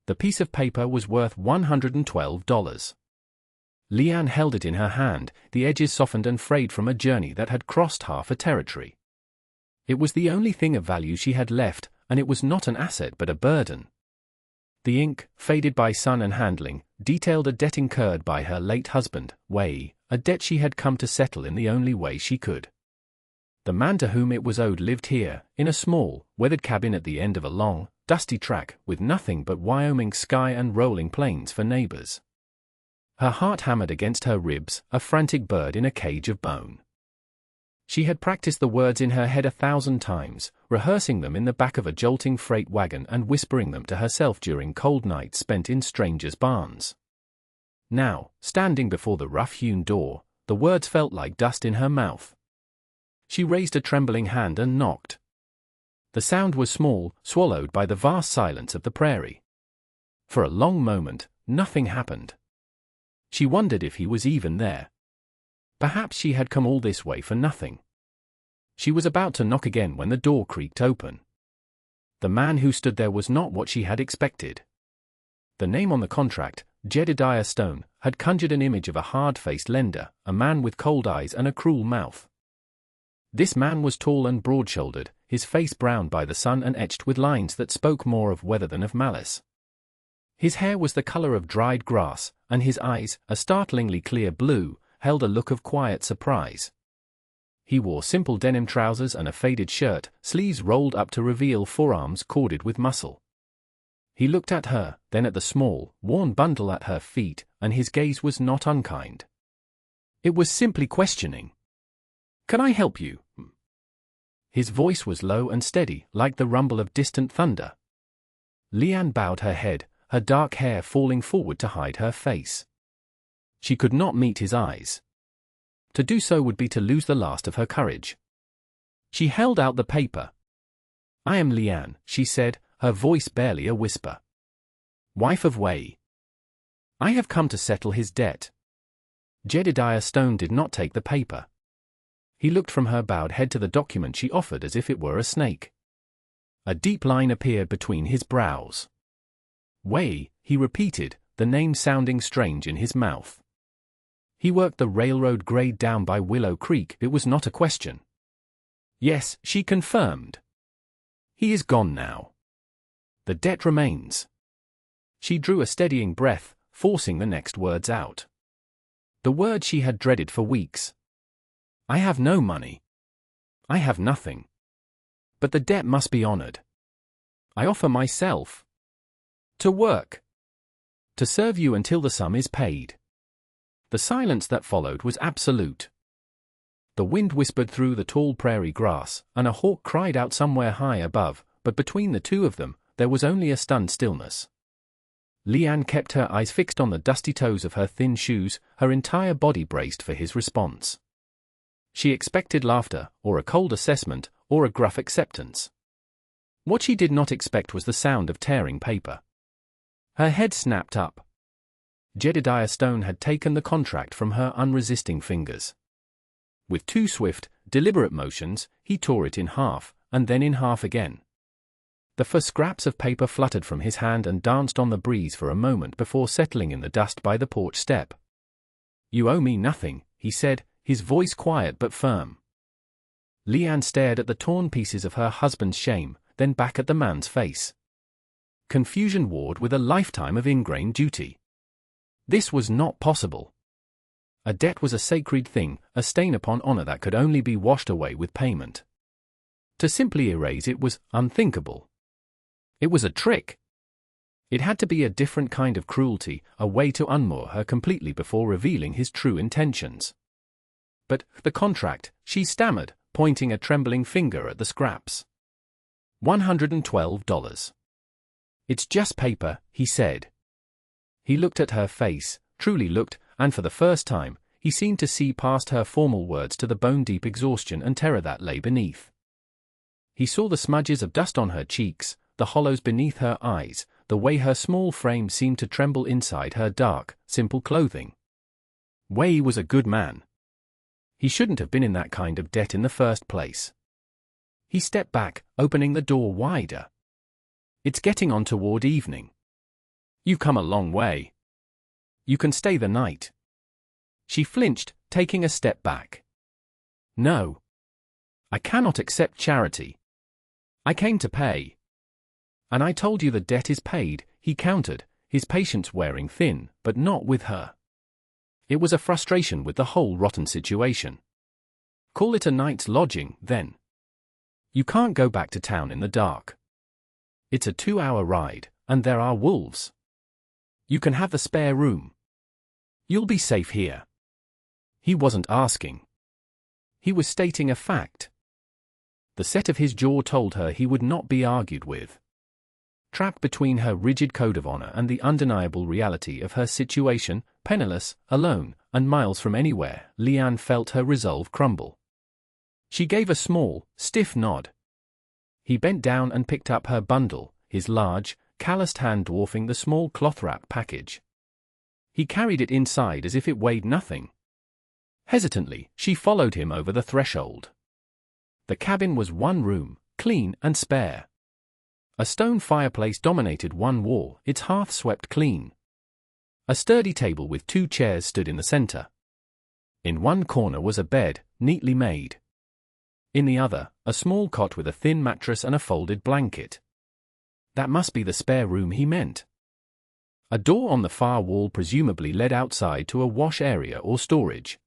The piece of paper was worth $112. Leanne held it in her hand, the edges softened and frayed from a journey that had crossed half a territory. It was the only thing of value she had left, and it was not an asset but a burden. The ink, faded by sun and handling, detailed a debt incurred by her late husband, Wei, a debt she had come to settle in the only way she could. The man to whom it was owed lived here, in a small, weathered cabin at the end of a long, dusty track, with nothing but Wyoming sky and rolling plains for neighbors. Her heart hammered against her ribs, a frantic bird in a cage of bone. She had practiced the words in her head 1,000 times, rehearsing them in the back of a jolting freight wagon and whispering them to herself during cold nights spent in strangers' barns. Now, standing before the rough-hewn door, the words felt like dust in her mouth. She raised a trembling hand and knocked. The sound was small, swallowed by the vast silence of the prairie. For a long moment, nothing happened. She wondered if he was even there. Perhaps she had come all this way for nothing. She was about to knock again when the door creaked open. The man who stood there was not what she had expected. The name on the contract, Jedediah Stone, had conjured an image of a hard-faced lender, a man with cold eyes and a cruel mouth. This man was tall and broad-shouldered, his face browned by the sun and etched with lines that spoke more of weather than of malice. His hair was the color of dried grass, and his eyes, a startlingly clear blue, held a look of quiet surprise. He wore simple denim trousers and a faded shirt, sleeves rolled up to reveal forearms corded with muscle. He looked at her, then at the small, worn bundle at her feet, and his gaze was not unkind. It was simply questioning. "Can I help you?" His voice was low and steady, like the rumble of distant thunder. Leanne bowed her head, her dark hair falling forward to hide her face. She could not meet his eyes. To do so would be to lose the last of her courage. She held out the paper. "I am Leanne," she said, her voice barely a whisper. "Wife of Wei. I have come to settle his debt." Jedediah Stone did not take the paper. He looked from her bowed head to the document she offered as if it were a snake. A deep line appeared between his brows. "Wei," he repeated, the name sounding strange in his mouth. He worked the railroad grade down by Willow Creek. It was not a question. "Yes," she confirmed. "He is gone now. The debt remains." She drew a steadying breath, forcing the next words out. The word she had dreaded for weeks. "I have no money. I have nothing. But the debt must be honored. I offer myself to work, to serve you until the sum is paid." The silence that followed was absolute. The wind whispered through the tall prairie grass, and a hawk cried out somewhere high above, but between the two of them, there was only a stunned stillness. Leanne kept her eyes fixed on the dusty toes of her thin shoes, her entire body braced for his response. She expected laughter, or a cold assessment, or a gruff acceptance. What she did not expect was the sound of tearing paper. Her head snapped up. Jedediah Stone had taken the contract from her unresisting fingers. With two swift, deliberate motions, he tore it in half, and then in half again. The first scraps of paper fluttered from his hand and danced on the breeze for a moment before settling in the dust by the porch step. "You owe me nothing," he said, his voice quiet but firm. Leanne stared at the torn pieces of her husband's shame, then back at the man's face. Confusion warred with a lifetime of ingrained duty. This was not possible. A debt was a sacred thing, a stain upon honor that could only be washed away with payment. To simply erase it was unthinkable. It was a trick. It had to be a different kind of cruelty, a way to unmoor her completely before revealing his true intentions. "But the contract," she stammered, pointing a trembling finger at the scraps. $112. "It's just paper," he said. He looked at her face, truly looked, and for the first time, he seemed to see past her formal words to the bone-deep exhaustion and terror that lay beneath. He saw the smudges of dust on her cheeks, the hollows beneath her eyes, the way her small frame seemed to tremble inside her dark, simple clothing. Wei was a good man. He shouldn't have been in that kind of debt in the first place. He stepped back, opening the door wider. "It's getting on toward evening. "You've come a long way. You can stay the night." She flinched, taking a step back. "No. I cannot accept charity. I came to pay." "And I told you the debt is paid," he countered, his patience wearing thin, but not with her. It was a frustration with the whole rotten situation. "Call it a night's lodging, then. You can't go back to town in the dark. It's a 2-hour ride, and there are wolves. You can have the spare room. You'll be safe here." He wasn't asking. He was stating a fact. The set of his jaw told her he would not be argued with. Trapped between her rigid code of honor and the undeniable reality of her situation, penniless, alone, and miles from anywhere, Leanne felt her resolve crumble. She gave a small, stiff nod. He bent down and picked up her bundle, his large, calloused hand dwarfing the small cloth-wrap package. He carried it inside as if it weighed nothing. Hesitantly, she followed him over the threshold. The cabin was one room, clean and spare. A stone fireplace dominated one wall, its hearth swept clean. A sturdy table with 2 chairs stood in the center. In one corner was a bed, neatly made. In the other, a small cot with a thin mattress and a folded blanket. That must be the spare room he meant. A door on the far wall presumably led outside to a wash area or storage.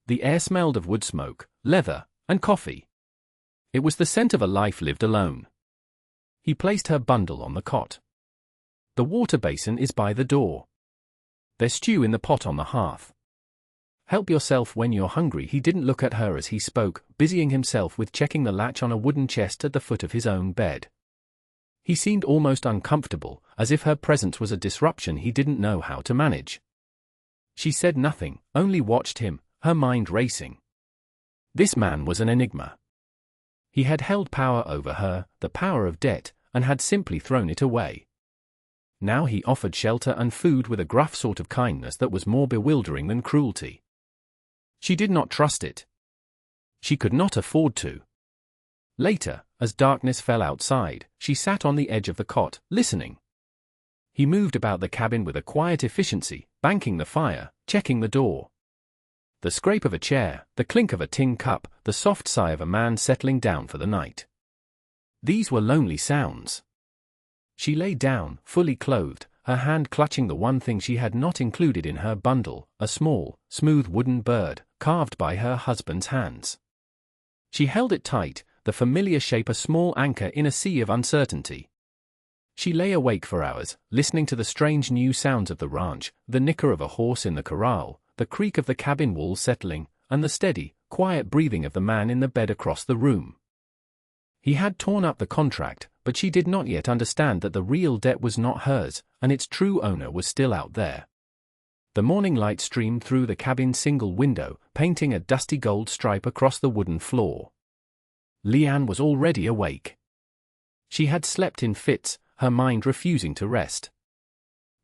The air smelled of wood smoke, leather, and coffee. It was the scent of a life lived alone. He placed her bundle on the cot. "The water basin is by the door. There's stew in the pot on the hearth. Help yourself when you're hungry." He didn't look at her as he spoke, busying himself with checking the latch on a wooden chest at the foot of his own bed. He seemed almost uncomfortable, as if her presence was a disruption he didn't know how to manage. She said nothing, only watched him, her mind racing. This man was an enigma. He had held power over her, the power of debt, and had simply thrown it away. Now he offered shelter and food with a gruff sort of kindness that was more bewildering than cruelty. She did not trust it. She could not afford to. Later, as darkness fell outside, she sat on the edge of the cot, listening. He moved about the cabin with a quiet efficiency, banking the fire, checking the door. The scrape of a chair, the clink of a tin cup, the soft sigh of a man settling down for the night. These were lonely sounds. She lay down, fully clothed, her hand clutching the one thing she had not included in her bundle, a small, smooth wooden bird, carved by her husband's hands. She held it tight, the familiar shape a small anchor in a sea of uncertainty. She lay awake for hours, listening to the strange new sounds of the ranch, the nicker of a horse in the corral, the creak of the cabin walls settling, and the steady, quiet breathing of the man in the bed across the room. He had torn up the contract, but she did not yet understand that the real debt was not hers, and its true owner was still out there. The morning light streamed through the cabin's single window, painting a dusty gold stripe across the wooden floor. Leanne was already awake. She had slept in fits, her mind refusing to rest.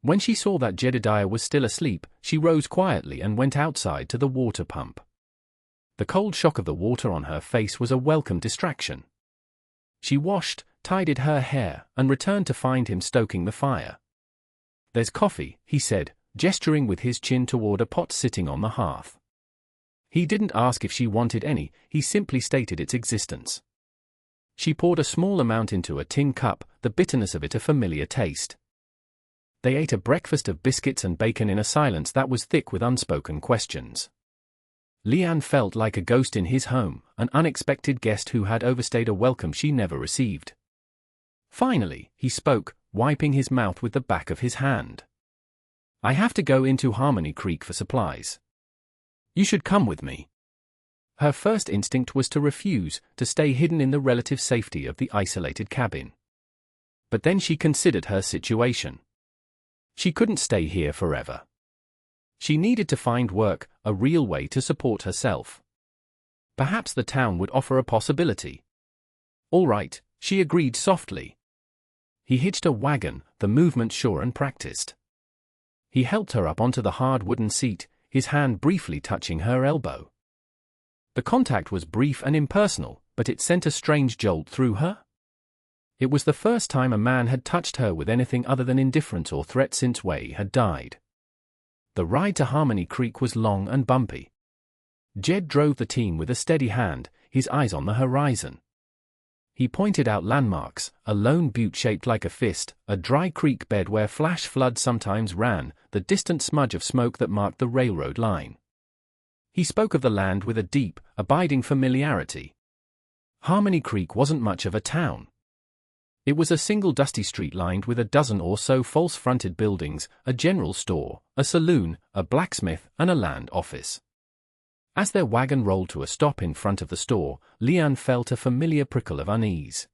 When she saw that Jedediah was still asleep, she rose quietly and went outside to the water pump. The cold shock of the water on her face was a welcome distraction. She washed, tidied her hair, and returned to find him stoking the fire. "There's coffee," he said, gesturing with his chin toward a pot sitting on the hearth. He didn't ask if she wanted any, he simply stated its existence. She poured a small amount into a tin cup, the bitterness of it a familiar taste. They ate a breakfast of biscuits and bacon in a silence that was thick with unspoken questions. Leanne felt like a ghost in his home, an unexpected guest who had overstayed a welcome she never received. Finally, he spoke, wiping his mouth with the back of his hand. "I have to go into Harmony Creek for supplies. You should come with me." Her first instinct was to refuse, to stay hidden in the relative safety of the isolated cabin. But then she considered her situation. She couldn't stay here forever. She needed to find work, a real way to support herself. Perhaps the town would offer a possibility. "All right," she agreed softly. He hitched a wagon, the movement sure and practiced. He helped her up onto the hard wooden seat, his hand briefly touching her elbow. The contact was brief and impersonal, but it sent a strange jolt through her. It was the first time a man had touched her with anything other than indifference or threat since Way had died. The ride to Harmony Creek was long and bumpy. Jed drove the team with a steady hand, his eyes on the horizon. He pointed out landmarks, a lone butte shaped like a fist, a dry creek bed where flash floods sometimes ran, the distant smudge of smoke that marked the railroad line. He spoke of the land with a deep, abiding familiarity. Harmony Creek wasn't much of a town. It was a single dusty street lined with a dozen or so false-fronted buildings, a general store, a saloon, a blacksmith, and a land office. As their wagon rolled to a stop in front of the store, Leanne felt a familiar prickle of unease.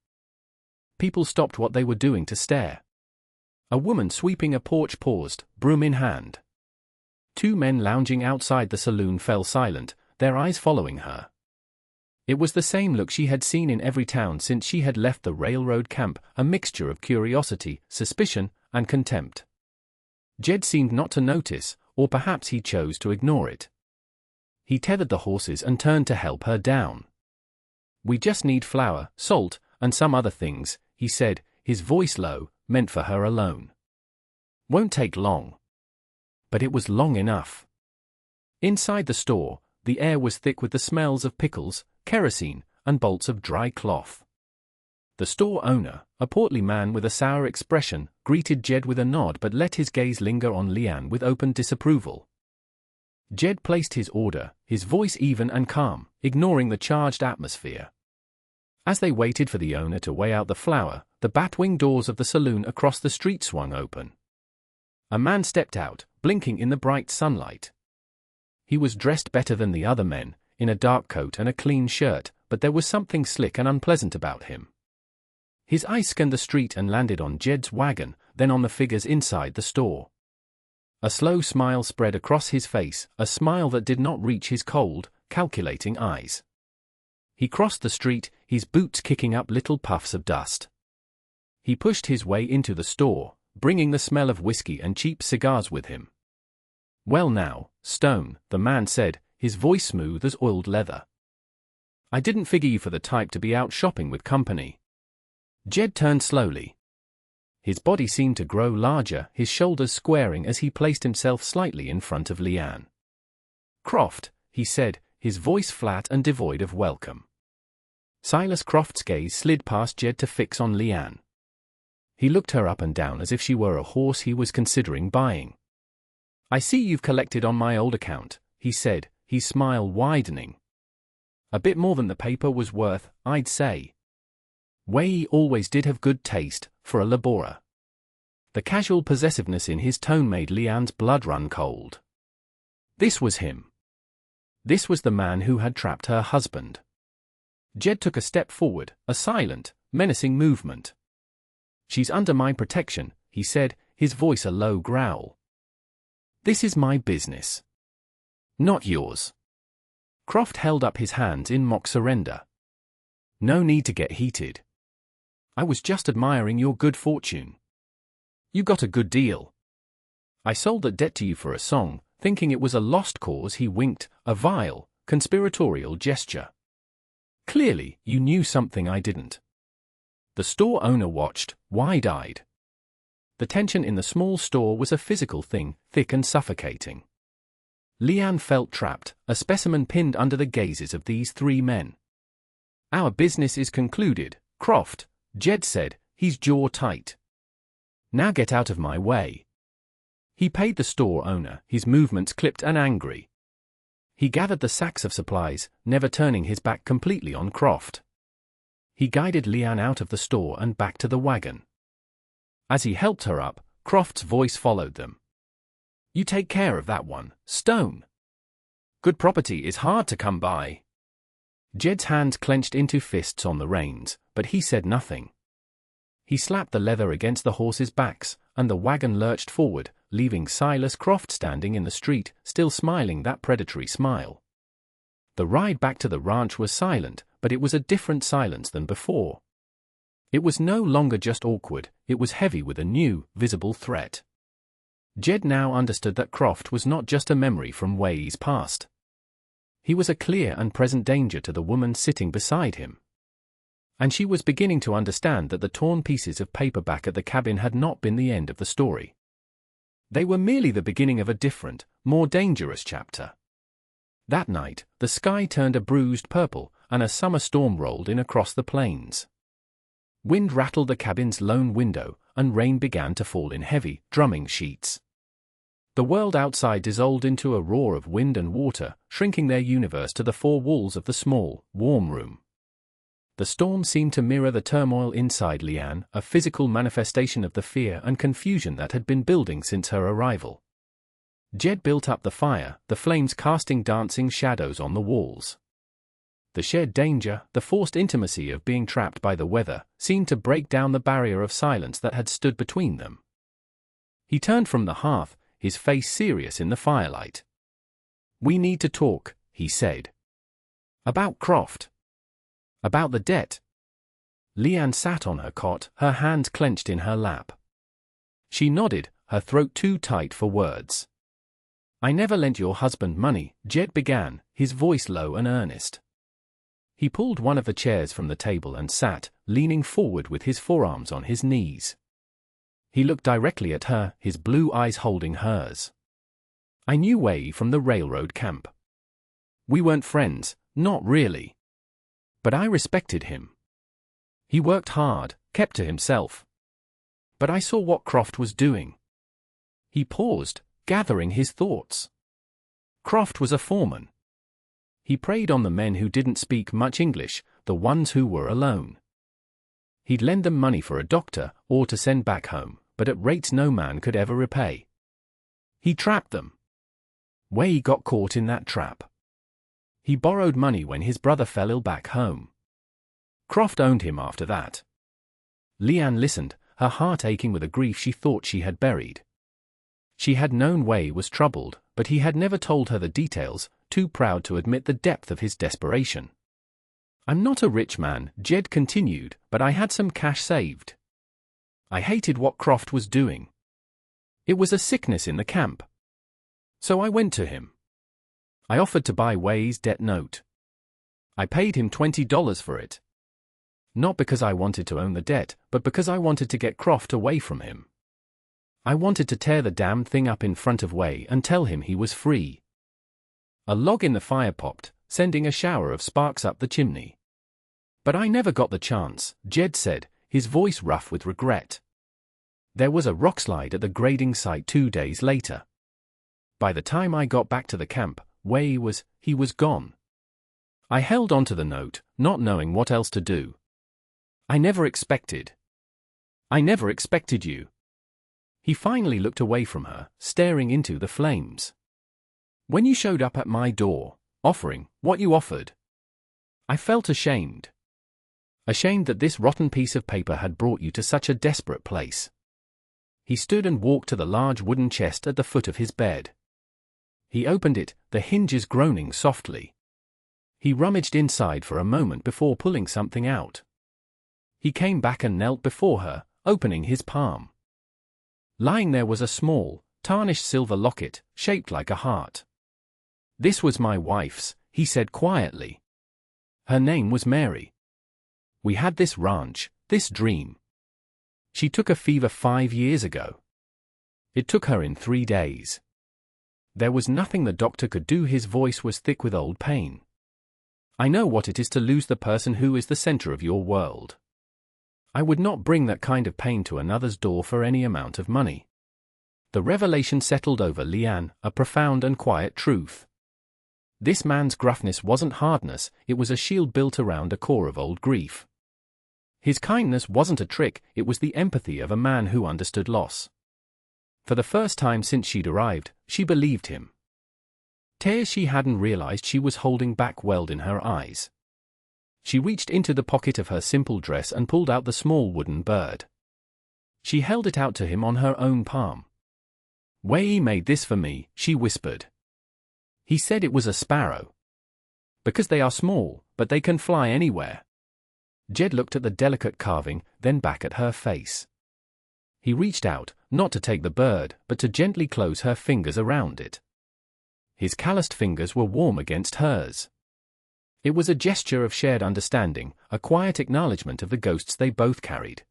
People stopped what they were doing to stare. A woman sweeping a porch paused, broom in hand. Two men lounging outside the saloon fell silent, their eyes following her. It was the same look she had seen in every town since she had left the railroad camp, a mixture of curiosity, suspicion, and contempt. Jed seemed not to notice, or perhaps he chose to ignore it. He tethered the horses and turned to help her down. "We just need flour, salt, and some other things," he said, his voice low, meant for her alone. "Won't take long." But it was long enough. Inside the store, the air was thick with the smells of pickles, kerosene, and bolts of dry cloth. The store owner, a portly man with a sour expression, greeted Jed with a nod but let his gaze linger on Leanne with open disapproval. Jed placed his order, his voice even and calm, ignoring the charged atmosphere. As they waited for the owner to weigh out the flour, the batwing doors of the saloon across the street swung open. A man stepped out, blinking in the bright sunlight. He was dressed better than the other men, in a dark coat and a clean shirt, but there was something slick and unpleasant about him. His eyes scanned the street and landed on Jed's wagon, then on the figures inside the store. A slow smile spread across his face, a smile that did not reach his cold, calculating eyes. He crossed the street, his boots kicking up little puffs of dust. He pushed his way into the store, bringing the smell of whiskey and cheap cigars with him. "Well now, Stone," the man said, his voice smooth as oiled leather. "I didn't figure you for the type to be out shopping with company." Jed turned slowly. His body seemed to grow larger, his shoulders squaring as he placed himself slightly in front of Leanne. "Croft," he said, his voice flat and devoid of welcome. Silas Croft's gaze slid past Jed to fix on Leanne. He looked her up and down as if she were a horse he was considering buying. "I see you've collected on my old account," he said, his smile widening. "A bit more than the paper was worth, I'd say." Way always did have good taste, for a laborer. The casual possessiveness in his tone made Leanne's blood run cold. This was him. This was the man who had trapped her husband. Jed took a step forward, a silent, menacing movement. "She's under my protection," he said, his voice a low growl. "This is my business. Not yours." Croft held up his hands in mock surrender. "No need to get heated. I was just admiring your good fortune. You got a good deal. I sold that debt to you for a song, thinking it was a lost cause." He winked, a vile, conspiratorial gesture. "Clearly, you knew something I didn't." The store owner watched, wide-eyed. The tension in the small store was a physical thing, thick and suffocating. Leanne felt trapped, a specimen pinned under the gazes of these three men. "Our business is concluded, Croft," Jed said, his jaw tight. "Now get out of my way." He paid the store owner, his movements clipped and angry. He gathered the sacks of supplies, never turning his back completely on Croft. He guided Leanne out of the store and back to the wagon. As he helped her up, Croft's voice followed them. "You take care of that one, Stone. Good property is hard to come by." Jed's hands clenched into fists on the reins, but he said nothing. He slapped the leather against the horses' backs, and the wagon lurched forward, leaving Silas Croft standing in the street, still smiling that predatory smile. The ride back to the ranch was silent, but it was a different silence than before. It was no longer just awkward, it was heavy with a new, visible threat. Jed now understood that Croft was not just a memory from Way's past. He was a clear and present danger to the woman sitting beside him. And she was beginning to understand that the torn pieces of paper back at the cabin had not been the end of the story. They were merely the beginning of a different, more dangerous chapter. That night, the sky turned a bruised purple, and a summer storm rolled in across the plains. Wind rattled the cabin's lone window, and rain began to fall in heavy, drumming sheets. The world outside dissolved into a roar of wind and water, shrinking their universe to the four walls of the small, warm room. The storm seemed to mirror the turmoil inside Leanne, a physical manifestation of the fear and confusion that had been building since her arrival. Jed built up the fire, the flames casting dancing shadows on the walls. The shared danger, the forced intimacy of being trapped by the weather, seemed to break down the barrier of silence that had stood between them. He turned from the hearth, his face serious in the firelight. "We need to talk," he said. "About Croft. About the debt." Leanne sat on her cot, her hands clenched in her lap. She nodded, her throat too tight for words. "I never lent your husband money," Jed began, his voice low and earnest. He pulled one of the chairs from the table and sat, leaning forward with his forearms on his knees. He looked directly at her, his blue eyes holding hers. "I knew Way from the railroad camp. We weren't friends, not really. But I respected him. He worked hard, kept to himself. But I saw what Croft was doing." He paused, gathering his thoughts. Croft was a foreman. He preyed on the men who didn't speak much English, the ones who were alone. He'd lend them money for a doctor, or to send back home, but at rates no man could ever repay. He trapped them. Way got caught in that trap. He borrowed money when his brother fell ill back home. Croft owned him after that. Leanne listened, her heart aching with a grief she thought she had buried. She had known Way was troubled, but he had never told her the details, too proud to admit the depth of his desperation. "I'm not a rich man," Jed continued, "but I had some cash saved. I hated what Croft was doing. It was a sickness in the camp. So I went to him. I offered to buy Way's debt note. I paid him $20 for it. Not because I wanted to own the debt, but because I wanted to get Croft away from him. I wanted to tear the damn thing up in front of Way and tell him he was free." A log in the fire popped, sending a shower of sparks up the chimney. "But I never got the chance," Jed said, his voice rough with regret. "There was a rockslide at the grading site 2 days later. By the time I got back to the camp, Way was gone. I held on to the note, not knowing what else to do. I never expected you." He finally looked away from her, staring into the flames. "When you showed up at my door, offering what you offered, I felt ashamed. Ashamed that this rotten piece of paper had brought you to such a desperate place." He stood and walked to the large wooden chest at the foot of his bed. He opened it, the hinges groaning softly. He rummaged inside for a moment before pulling something out. He came back and knelt before her, opening his palm. Lying there was a small, tarnished silver locket, shaped like a heart. "This was my wife's," he said quietly. "Her name was Mary. We had this ranch, this dream. She took a fever 5 years ago. It took her in 3 days. There was nothing the doctor could do." His voice was thick with old pain. "I know what it is to lose the person who is the center of your world. I would not bring that kind of pain to another's door for any amount of money." The revelation settled over Leanne, a profound and quiet truth. This man's gruffness wasn't hardness, it was a shield built around a core of old grief. His kindness wasn't a trick, it was the empathy of a man who understood loss. For the first time since she'd arrived, she believed him. Tears she hadn't realized she was holding back welled in her eyes. She reached into the pocket of her simple dress and pulled out the small wooden bird. She held it out to him on her own palm. "Way made this for me," she whispered. He said it was a sparrow. "Because they are small, but they can fly anywhere." Jed looked at the delicate carving, then back at her face. He reached out, not to take the bird, but to gently close her fingers around it. His calloused fingers were warm against hers. It was a gesture of shared understanding, a quiet acknowledgement of the ghosts they both carried.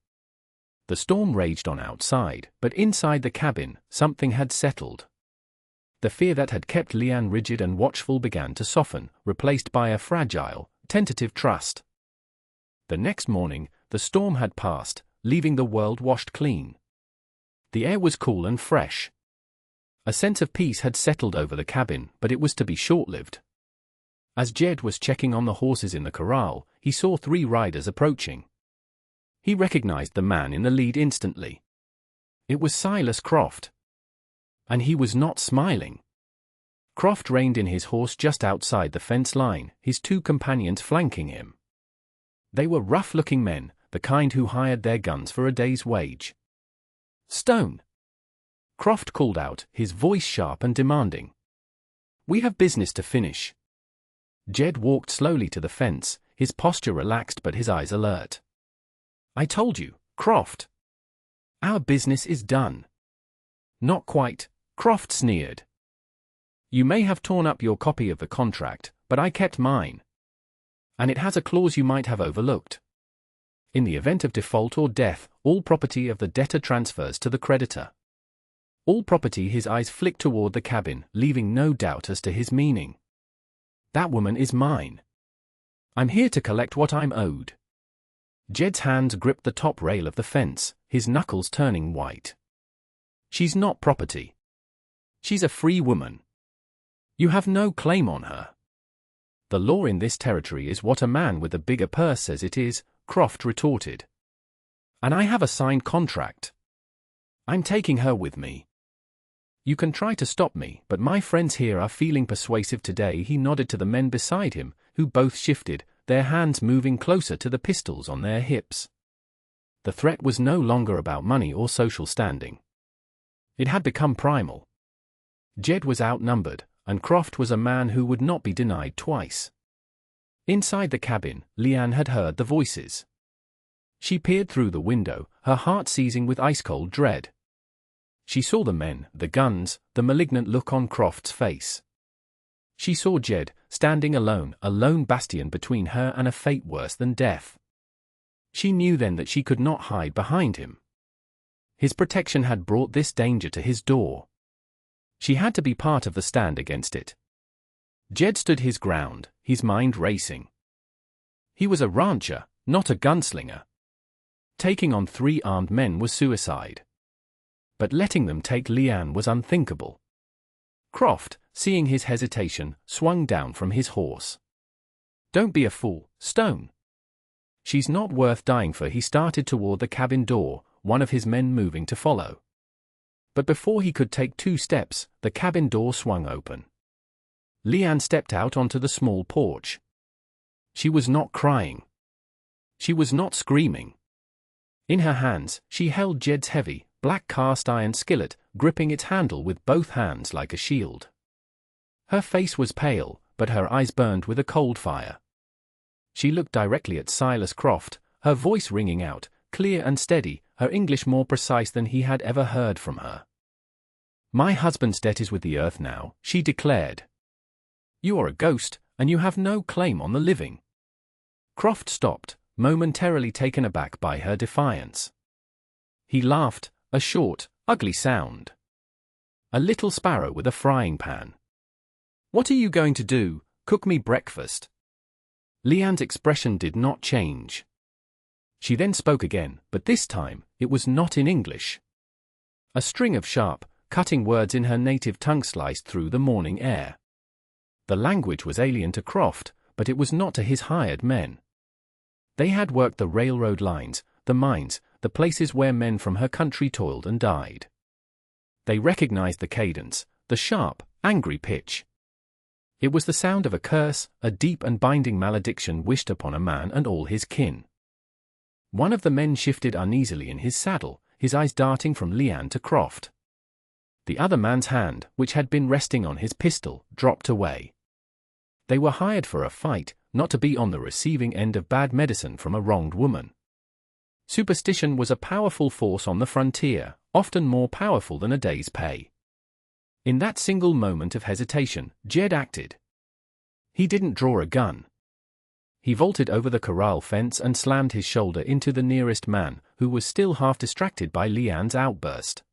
The storm raged on outside, but inside the cabin, something had settled. The fear that had kept Leanne rigid and watchful began to soften, replaced by a fragile, tentative trust. The next morning, the storm had passed, leaving the world washed clean. The air was cool and fresh. A sense of peace had settled over the cabin, but it was to be short-lived. As Jed was checking on the horses in the corral, he saw 3 riders approaching. He recognized the man in the lead instantly. It was Silas Croft. And he was not smiling. Croft reined in his horse just outside the fence line, his 2 companions flanking him. They were rough-looking men, the kind who hired their guns for a day's wage. "Stone!" Croft called out, his voice sharp and demanding. "We have business to finish." Jed walked slowly to the fence, his posture relaxed but his eyes alert. "I told you, Croft. Our business is done." "Not quite," Croft sneered. "You may have torn up your copy of the contract, but I kept mine. And it has a clause you might have overlooked. In the event of default or death, all property of the debtor transfers to the creditor." All property. His eyes flicked toward the cabin, leaving no doubt as to his meaning. "That woman is mine. I'm here to collect what I'm owed." Jed's hands gripped the top rail of the fence, his knuckles turning white. "She's not property. She's a free woman. You have no claim on her." "The law in this territory is what a man with a bigger purse says it is," Croft retorted. "And I have a signed contract. I'm taking her with me. You can try to stop me, but my friends here are feeling persuasive today." He nodded to the men beside him, who both shifted, their hands moving closer to the pistols on their hips. The threat was no longer about money or social standing. It had become primal. Jed was outnumbered, and Croft was a man who would not be denied twice. Inside the cabin, Leanne had heard the voices. She peered through the window, her heart seizing with ice-cold dread. She saw the men, the guns, the malignant look on Croft's face. She saw Jed, standing alone, a lone bastion between her and a fate worse than death. She knew then that she could not hide behind him. His protection had brought this danger to his door. She had to be part of the stand against it. Jed stood his ground, his mind racing. He was a rancher, not a gunslinger. Taking on 3 armed men was suicide. But letting them take Leanne was unthinkable. Croft, seeing his hesitation, swung down from his horse. "Don't be a fool, Stone. She's not worth dying for." He started toward the cabin door, one of his men moving to follow. But before he could take 2 steps, the cabin door swung open. Leanne stepped out onto the small porch. She was not crying. She was not screaming. In her hands, she held Jed's heavy, black cast-iron skillet, gripping its handle with both hands like a shield. Her face was pale, but her eyes burned with a cold fire. She looked directly at Silas Croft, her voice ringing out, clear and steady, her English more precise than he had ever heard from her. "My husband's debt is with the earth now," she declared. "You are a ghost, and you have no claim on the living." Croft stopped, momentarily taken aback by her defiance. He laughed, a short, ugly sound. "A little sparrow with a frying pan. What are you going to do? Cook me breakfast?" Leanne's expression did not change. She then spoke again, but this time, it was not in English. A string of sharp, cutting words in her native tongue sliced through the morning air. The language was alien to Croft, but it was not to his hired men. They had worked the railroad lines, the mines, the places where men from her country toiled and died. They recognized the cadence, the sharp, angry pitch. It was the sound of a curse, a deep and binding malediction wished upon a man and all his kin. One of the men shifted uneasily in his saddle, his eyes darting from Leanne to Croft. The other man's hand, which had been resting on his pistol, dropped away. They were hired for a fight, not to be on the receiving end of bad medicine from a wronged woman. Superstition was a powerful force on the frontier, often more powerful than a day's pay. In that single moment of hesitation, Jed acted. He didn't draw a gun. He vaulted over the corral fence and slammed his shoulder into the nearest man, who was still half distracted by Leanne's outburst.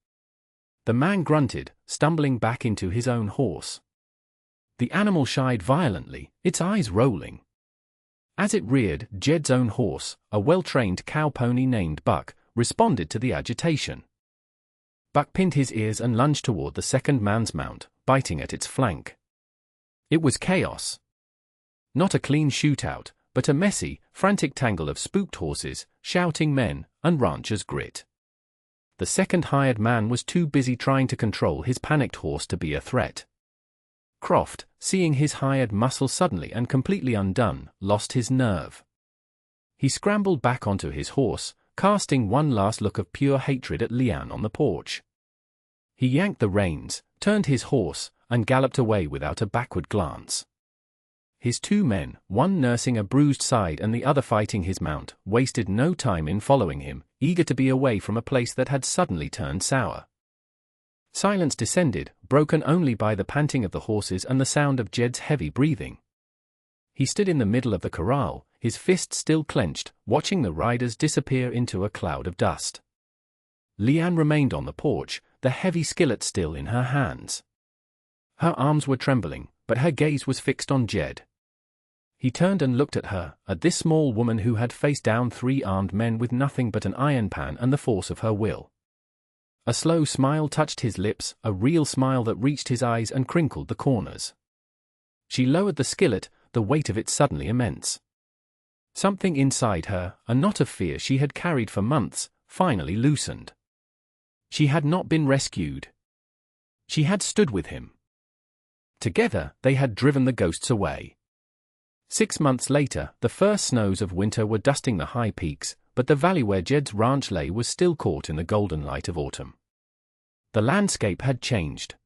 The man grunted, stumbling back into his own horse. The animal shied violently, its eyes rolling. As it reared, Jed's own horse, a well-trained cow pony named Buck, responded to the agitation. Buck pinned his ears and lunged toward the second man's mount, biting at its flank. It was chaos. Not a clean shootout, but a messy, frantic tangle of spooked horses, shouting men, and ranchers' grit. The second hired man was too busy trying to control his panicked horse to be a threat. Croft, seeing his hired muscle suddenly and completely undone, lost his nerve. He scrambled back onto his horse, casting one last look of pure hatred at Leanne on the porch. He yanked the reins, turned his horse, and galloped away without a backward glance. His two men, one nursing a bruised side and the other fighting his mount, wasted no time in following him, eager to be away from a place that had suddenly turned sour. Silence descended, broken only by the panting of the horses and the sound of Jed's heavy breathing. He stood in the middle of the corral, his fists still clenched, watching the riders disappear into a cloud of dust. Leanne remained on the porch, the heavy skillet still in her hands. Her arms were trembling, but her gaze was fixed on Jed. He turned and looked at her, at this small woman who had faced down 3 armed men with nothing but an iron pan and the force of her will. A slow smile touched his lips, a real smile that reached his eyes and crinkled the corners. She lowered the skillet, the weight of it suddenly immense. Something inside her, a knot of fear she had carried for months, finally loosened. She had not been rescued. She had stood with him. Together, they had driven the ghosts away. 6 months later, the first snows of winter were dusting the high peaks, but the valley where Jed's ranch lay was still caught in the golden light of autumn. The landscape had changed.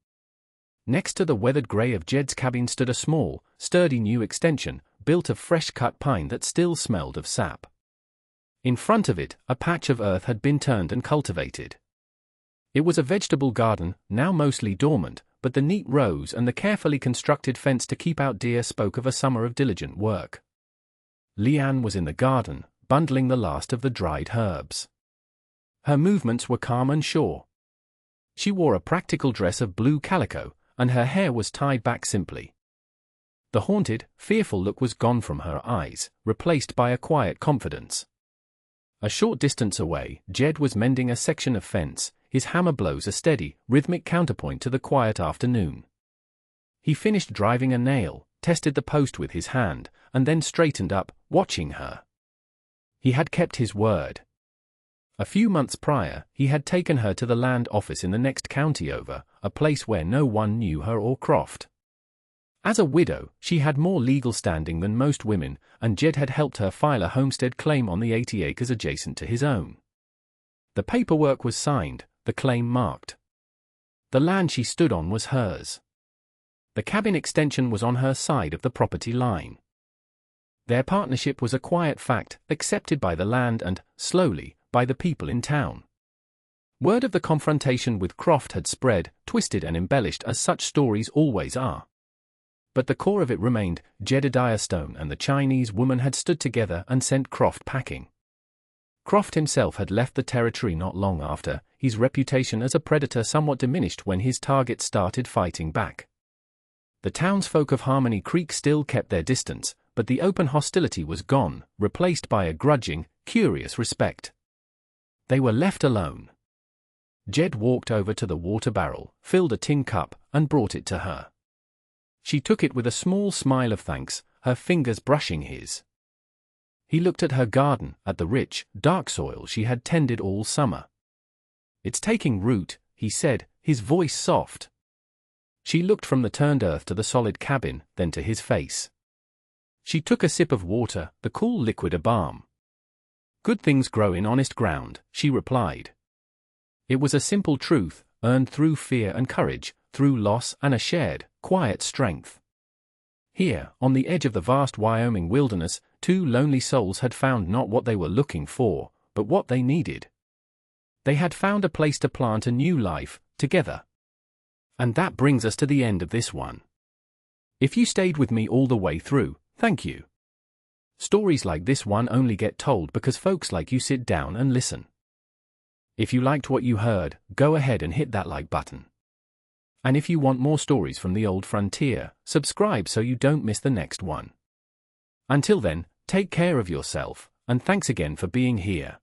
Next to the weathered gray of Jed's cabin stood a small, sturdy new extension, built of fresh-cut pine that still smelled of sap. In front of it, a patch of earth had been turned and cultivated. It was a vegetable garden, now mostly dormant, but the neat rows and the carefully constructed fence to keep out deer spoke of a summer of diligent work. Leanne was in the garden, bundling the last of the dried herbs. Her movements were calm and sure. She wore a practical dress of blue calico, and her hair was tied back simply. The haunted, fearful look was gone from her eyes, replaced by a quiet confidence. A short distance away, Jed was mending a section of fence, his hammer blows a steady, rhythmic counterpoint to the quiet afternoon. He finished driving a nail, tested the post with his hand, and then straightened up, watching her. He had kept his word. A few months prior, he had taken her to the land office in the next county over, a place where no one knew her or Croft. As a widow, she had more legal standing than most women, and Jed had helped her file a homestead claim on the 80 acres adjacent to his own. The paperwork was signed, the claim marked. The land she stood on was hers. The cabin extension was on her side of the property line. Their partnership was a quiet fact, accepted by the land and, slowly, by the people in town. Word of the confrontation with Croft had spread, twisted and embellished as such stories always are. But the core of it remained. Jedediah Stone and the Chinese woman had stood together and sent Croft packing. Croft himself had left the territory not long after, his reputation as a predator somewhat diminished when his target started fighting back. The townsfolk of Harmony Creek still kept their distance, but the open hostility was gone, replaced by a grudging, curious respect. They were left alone. Jed walked over to the water barrel, filled a tin cup, and brought it to her. She took it with a small smile of thanks, her fingers brushing his. He looked at her garden, at the rich, dark soil she had tended all summer. "It's taking root," he said, his voice soft. She looked from the turned earth to the solid cabin, then to his face. She took a sip of water, the cool liquid a balm. "Good things grow in honest ground," she replied. It was a simple truth, earned through fear and courage, through loss and a shared, quiet strength. Here, on the edge of the vast Wyoming wilderness, two lonely souls had found not what they were looking for, but what they needed. They had found a place to plant a new life, together. And that brings us to the end of this one. If you stayed with me all the way through, thank you. Stories like this one only get told because folks like you sit down and listen. If you liked what you heard, go ahead and hit that like button. And if you want more stories from the old frontier, subscribe so you don't miss the next one. Until then, take care of yourself, and thanks again for being here.